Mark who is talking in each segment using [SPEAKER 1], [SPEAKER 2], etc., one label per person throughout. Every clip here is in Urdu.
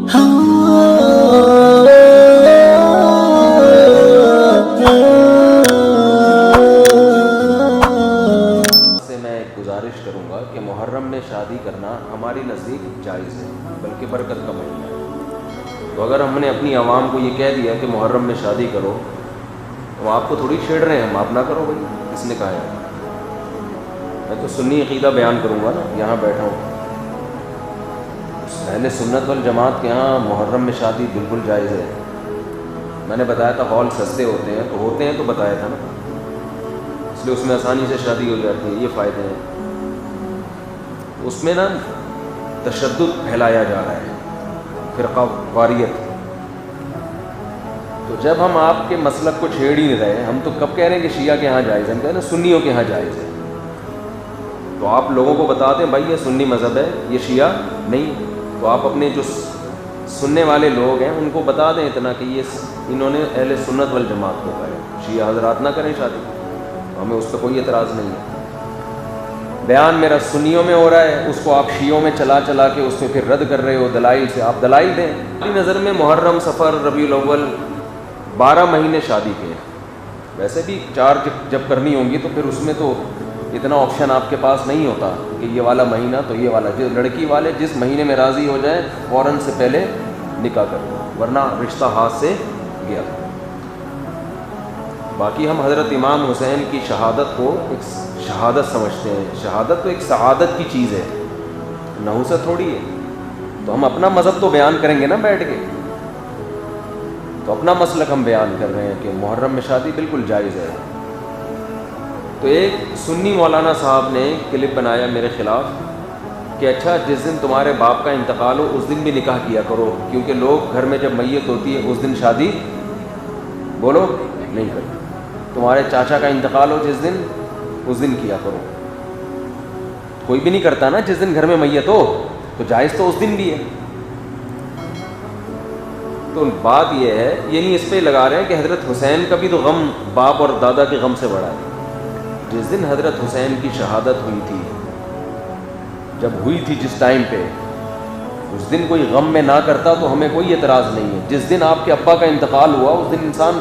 [SPEAKER 1] سے میں ایک گزارش کروں گا کہ محرم میں شادی کرنا ہماری نزدیک جائز ہے، بلکہ برکت کا مہینہ ہے۔ تو اگر ہم نے اپنی عوام کو یہ کہہ دیا کہ محرم میں شادی کرو، تو آپ کو تھوڑی چھیڑ رہے ہیں ہم، آپ نہ کرو بھائی، کس نے کہا ہے؟ میں تو سنی عقیدہ بیان کروں گا نا، یہاں بیٹھا ہوں۔ اہل سنت والجماعت کے یہاں محرم میں شادی بالکل جائز ہے۔ میں نے بتایا تھا ہال سستے ہوتے ہیں تو بتایا تھا نا، اس لیے اس میں آسانی سے شادی ہو جاتی ہے، یہ فائدے ہیں۔ اس میں نا تشدد پھیلایا جا رہا ہے، فرقہ واریت۔ تو جب ہم آپ کے مسلک کو چھیڑ ہی نہیں رہے، ہم تو کب کہہ رہے ہیں کہ شیعہ کے ہاں جائز ہے، ہم کہہ رہے ہیں سنیوں کے ہاں جائز ہے۔ تو آپ لوگوں کو بتا دیں بھائی یہ سنی مذہب ہے، یہ شیعہ نہیں۔ تو آپ اپنے جو سننے والے لوگ ہیں ان کو بتا دیں اتنا کہ یہ انہوں نے اہل سنت والجماعت کو کہا ہے، شیعہ حضرات نہ کریں شادی، ہمیں اس پہ کوئی اعتراض نہیں ہے۔ بیان میرا سنیوں میں ہو رہا ہے، اس کو آپ شیعوں میں چلا کے اس میں پھر رد کر رہے ہو دلائل سے، آپ دلائل دیں۔ میری نظر میں محرم، صفر، ربیع الاول 12 مہینے شادی کے ہیں۔ ویسے بھی 4 جب کرنی ہوں گی تو پھر اس میں تو اتنا آپشن آپ کے پاس نہیں ہوتا کہ یہ والا مہینہ تو یہ والا، جو لڑکی والے جس مہینے میں راضی ہو جائیں فوراً سے پہلے نکاح کر دو، ورنہ رشتہ ہاتھ سے گیا۔ باقی ہم حضرت امام حسین کی شہادت کو ایک شہادت سمجھتے ہیں، شہادت تو ایک سعادت کی چیز ہے، نحوست تھوڑی ہے۔ تو ہم اپنا مذہب تو بیان کریں گے نا بیٹھ کے، تو اپنا مسلک ہم بیان کر رہے ہیں کہ محرم میں شادی بالکل جائز ہے۔ تو ایک سنی مولانا صاحب نے کلپ بنایا میرے خلاف کہ اچھا جس دن تمہارے باپ کا انتقال ہو اس دن بھی نکاح کیا کرو، کیونکہ لوگ گھر میں جب میت ہوتی ہے اس دن شادی بولو نہیں کرتے، تمہارے چاچا کا انتقال ہو جس دن اس دن کیا کرو۔ کوئی بھی نہیں کرتا نا جس دن گھر میں میت ہو، تو جائز تو اس دن بھی ہے۔ تو بات یہ ہے، یہ نہیں اس پہ لگا رہے ہیں کہ حضرت حسین کا بھی تو غم باپ اور دادا کے غم سے بڑا ہے۔ جس دن حضرت حسین کی شہادت ہوئی تھی، جب ہوئی تھی جس ٹائم پہ، اس دن کوئی غم میں نہ کرتا تو ہمیں کوئی اعتراض نہیں ہے۔ جس دن آپ کے ابا کا انتقال ہوا اس دن انسان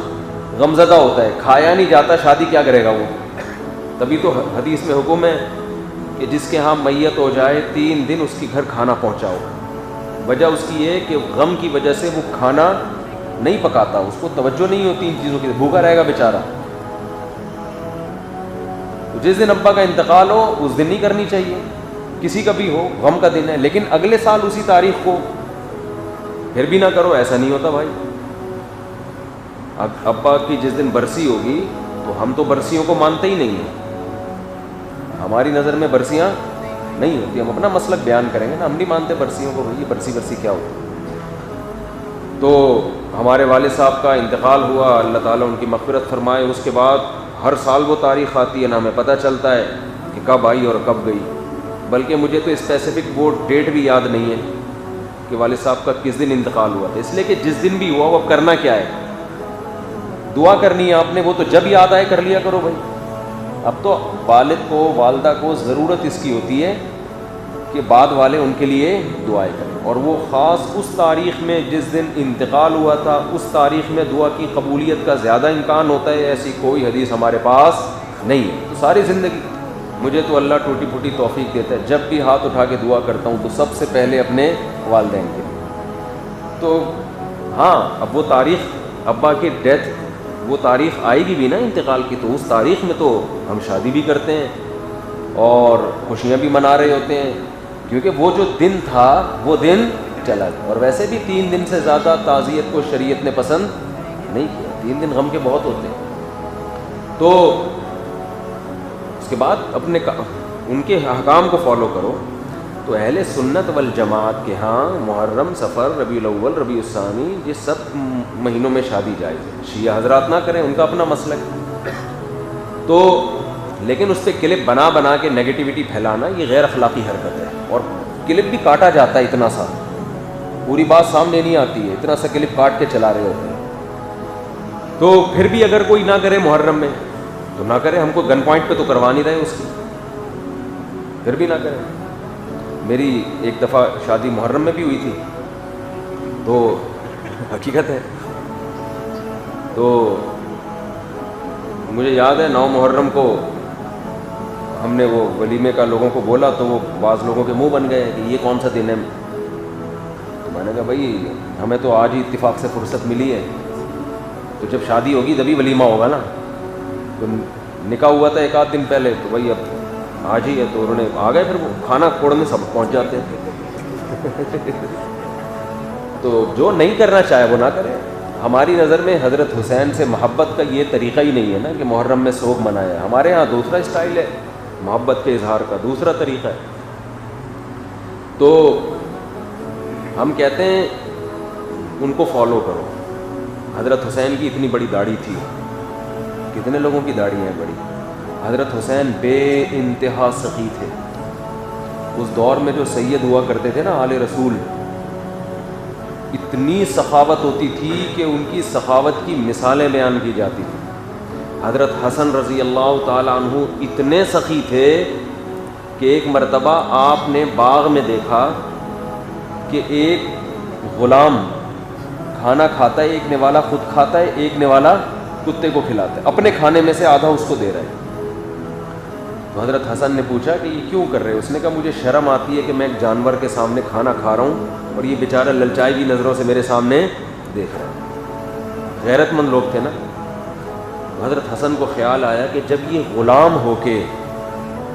[SPEAKER 1] غمزدہ ہوتا ہے، کھایا نہیں جاتا، شادی کیا کرے گا وہ؟ تبھی تو حدیث میں حکم ہے کہ جس کے ہاں میت ہو جائے 3 دن اس کے گھر کھانا پہنچاؤ۔ وجہ اس کی یہ کہ غم کی وجہ سے وہ کھانا نہیں پکاتا، اس کو توجہ نہیں ہوتی ان چیزوں کی، بھوکا رہے گا بیچارہ۔ تو جس دن ابا کا انتقال ہو اس دن نہیں کرنی چاہیے، کسی کا بھی ہو، غم کا دن ہے، لیکن اگلے سال اسی تاریخ کو پھر بھی نہ کرو، ایسا نہیں ہوتا بھائی۔ ابا کی جس دن برسی ہوگی تو ہم تو برسیوں کو مانتے ہی نہیں ہیں، ہماری نظر میں برسیاں نہیں ہوتی، ہم اپنا مسلک بیان کریں گے نا، ہم نہیں مانتے برسیوں کو، بھائی برسی کیا ہوتی۔ تو ہمارے والد صاحب کا انتقال ہوا، اللہ تعالیٰ ان کی مغفرت فرمائے، اس کے بعد ہر سال وہ تاریخ آتی ہے نا، ہمیں پتہ چلتا ہے کہ کب آئی اور کب گئی، بلکہ مجھے تو اسپیسیفک وہ ڈیٹ بھی یاد نہیں ہے کہ والد صاحب کا کس دن انتقال ہوا تھا، اس لیے کہ جس دن بھی ہوا وہ اب کرنا کیا ہے، دعا کرنی ہے آپ نے، وہ تو جب یاد آئے کر لیا کرو بھائی۔ اب تو والد کو، والدہ کو ضرورت اس کی ہوتی ہے کہ بعد والے ان کے لیے دعائیں کریں، اور وہ خاص اس تاریخ میں جس دن انتقال ہوا تھا اس تاریخ میں دعا کی قبولیت کا زیادہ امکان ہوتا ہے، ایسی کوئی حدیث ہمارے پاس نہیں ہے۔ تو ساری زندگی مجھے تو اللہ ٹوٹی پھوٹی توفیق دیتا ہے، جب بھی ہاتھ اٹھا کے دعا کرتا ہوں تو سب سے پہلے اپنے والدین کے لیے۔ تو ہاں اب وہ تاریخ ابا کی ڈیتھ، وہ تاریخ آئے گی بھی نا انتقال کی، تو اس تاریخ میں تو ہم شادی بھی کرتے ہیں اور خوشیاں بھی منا رہے ہوتے ہیں، کیونکہ وہ جو دن تھا وہ دن چلا گیا۔ اور ویسے بھی 3 دن سے زیادہ تعزیت کو شریعت نے پسند نہیں کیا، 3 دن غم کے بہت ہوتے ہیں۔ تو اس کے بعد اپنے ان کے احکام کو فالو کرو۔ تو اہل سنت والجماعت کے ہاں محرم، صفر، ربیع الاول، ربیع الثانی، یہ سب مہینوں میں شادی جائز ہے، شیعہ حضرات نہ کریں، ان کا اپنا مسلک ہے۔ تو لیکن اس پہ کلپ بنا کے نیگیٹیوٹی پھیلانا یہ غیر اخلاقی حرکت ہے، اور کلپ بھی کاٹا جاتا ہے اتنا سا، پوری بات سامنے نہیں آتی ہے، اتنا سا کلپ کاٹ کے چلا رہے ہوتے ہیں۔ تو پھر بھی اگر کوئی نہ کرے محرم میں تو نہ کرے، ہم کو گن پوائنٹ پہ تو کروا نہیں رہے اس کی، پھر بھی نہ کرے۔ میری ایک دفعہ شادی محرم میں بھی ہوئی تھی، تو حقیقت ہے. تو مجھے یاد ہے 9 محرم کو ہم نے وہ ولیمے کا لوگوں کو بولا تو وہ بعض لوگوں کے منہ بن گئے کہ یہ کون سا دن ہے. تو میں نے کہا بھائی ہمیں تو آج ہی اتفاق سے فرصت ملی ہے, تو جب شادی ہوگی تبھی ولیمہ ہوگا نا. تو نکاح ہوا تھا 1 آدھ دن پہلے, تو بھائی اب آج ہی ہے, تو انہوں نے آ گئے, پھر وہ کھانا کھوڑنے سب پہنچ جاتے ہیں. تو جو نہیں کرنا چاہے وہ نہ کرے. ہماری نظر میں حضرت حسین سے محبت کا یہ طریقہ ہی نہیں ہے نا کہ محرم میں سوگ منایا. ہمارے ہاں دوسرا اسٹائل ہے محبت کے اظہار کا, دوسرا طریقہ ہے. تو ہم کہتے ہیں ان کو فالو کرو. حضرت حسین کی اتنی بڑی داڑھی تھی, کتنے لوگوں کی داڑھی ہیں بڑی. حضرت حسین بے انتہا سخی تھے. اس دور میں جو سید ہوا کرتے تھے نا آل رسول, اتنی سخاوت ہوتی تھی کہ ان کی سخاوت کی مثالیں بیان کی جاتی تھیں. حضرت حسن رضی اللہ تعالی عنہ اتنے سخی تھے کہ ایک مرتبہ آپ نے باغ میں دیکھا کہ ایک غلام کھانا کھاتا ہے, ایک نوالا خود کھاتا ہے, ایک نوالا کتے کو کھلاتا ہے, اپنے کھانے میں سے آدھا اس کو دے رہا ہے. تو حضرت حسن نے پوچھا کہ یہ کیوں کر رہے ہیں؟ اس نے کہا مجھے شرم آتی ہے کہ میں ایک جانور کے سامنے کھانا کھا رہا ہوں اور یہ بیچارہ للچائی ہوئی نظروں سے میرے سامنے دیکھ رہا ہے. غیرت مند لوگ تھے نا. حضرت حسن کو خیال آیا کہ جب یہ غلام ہو کے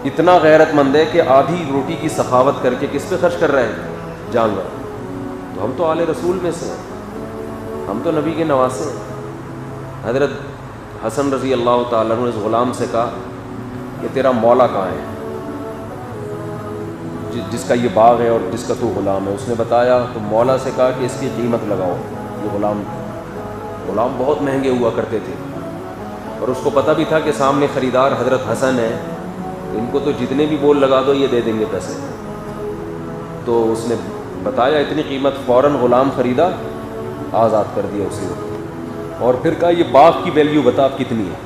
[SPEAKER 1] اتنا غیرت مند ہے کہ آدھی روٹی کی سخاوت کر کے کس پہ خرچ کر رہا ہے؟ جانور. تو ہم تو آل رسول میں سے ہیں, ہم تو نبی کے نواسے ہیں. حضرت حسن رضی اللہ تعالیٰ عنہ نے اس غلام سے کہا کہ تیرا مولا کہاں ہے, جس کا یہ باغ ہے اور جس کا تو غلام ہے؟ اس نے بتایا. تو مولا سے کہا کہ اس کی قیمت لگاؤ. یہ غلام بہت مہنگے ہوا کرتے تھے, اور اس کو پتہ بھی تھا کہ سامنے خریدار حضرت حسن ہے, ان کو تو جتنے بھی بول لگا دو یہ دے دیں گے پیسے. تو اس نے بتایا اتنی قیمت, فوراً غلام خریدا, آزاد کر دیا اسی وقت. اور پھر کہا یہ باغ کی ویلیو بتا کتنی ہے؟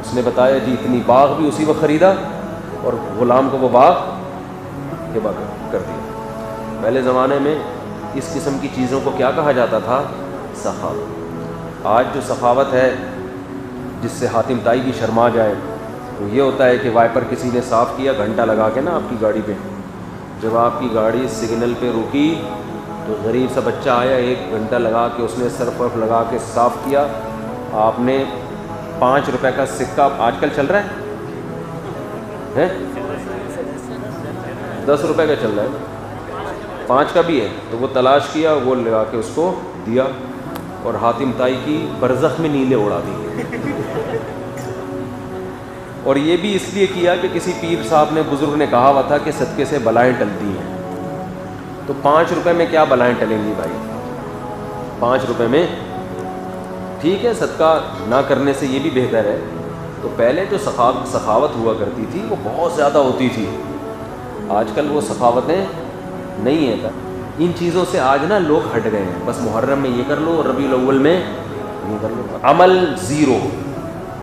[SPEAKER 1] اس نے بتایا جی اتنی. باغ بھی اسی وقت خریدا اور غلام کو وہ باغ ہبہ کر دیا. پہلے زمانے میں اس قسم کی چیزوں کو کیا کہا جاتا تھا؟ سخاوت. آج جو سخاوت ہے جس سے حاتم طائی بھی شرما جائے, تو یہ ہوتا ہے کہ وائپر کسی نے صاف کیا گھنٹہ لگا کے نا آپ کی گاڑی پہ, جب آپ کی گاڑی سگنل پہ رکی تو غریب سا بچہ آیا, 1 گھنٹہ لگا کے اس نے سرف ورف لگا کے صاف کیا. آپ نے 5 روپے کا سکہ آج کل چل رہا ہے 10 روپے کا چل رہا ہے, 5 کا بھی ہے, تو وہ تلاش کیا, وہ لگا کے اس کو دیا, اور حاتم طائی کی برزخ میں نیلیں اڑا دی. اور یہ بھی اس لیے کیا کہ کسی پیر صاحب نے, بزرگ نے کہا ہوا تھا کہ صدقے سے بلائیں ٹلتی ہیں. تو 5 روپے میں کیا بلائیں ٹلیں گی بھائی؟ 5 روپے میں ٹھیک ہے, صدقہ نہ کرنے سے یہ بھی بہتر ہے. تو پہلے جو سخاوت ہوا کرتی تھی وہ بہت زیادہ ہوتی تھی. آج کل وہ سخاوتیں نہیں ہیں. ان چیزوں سے آج نا لوگ ہٹ گئے ہیں. بس محرم میں یہ کر لو, ربیع الاول میں یہ کر لو, عمل زیرو.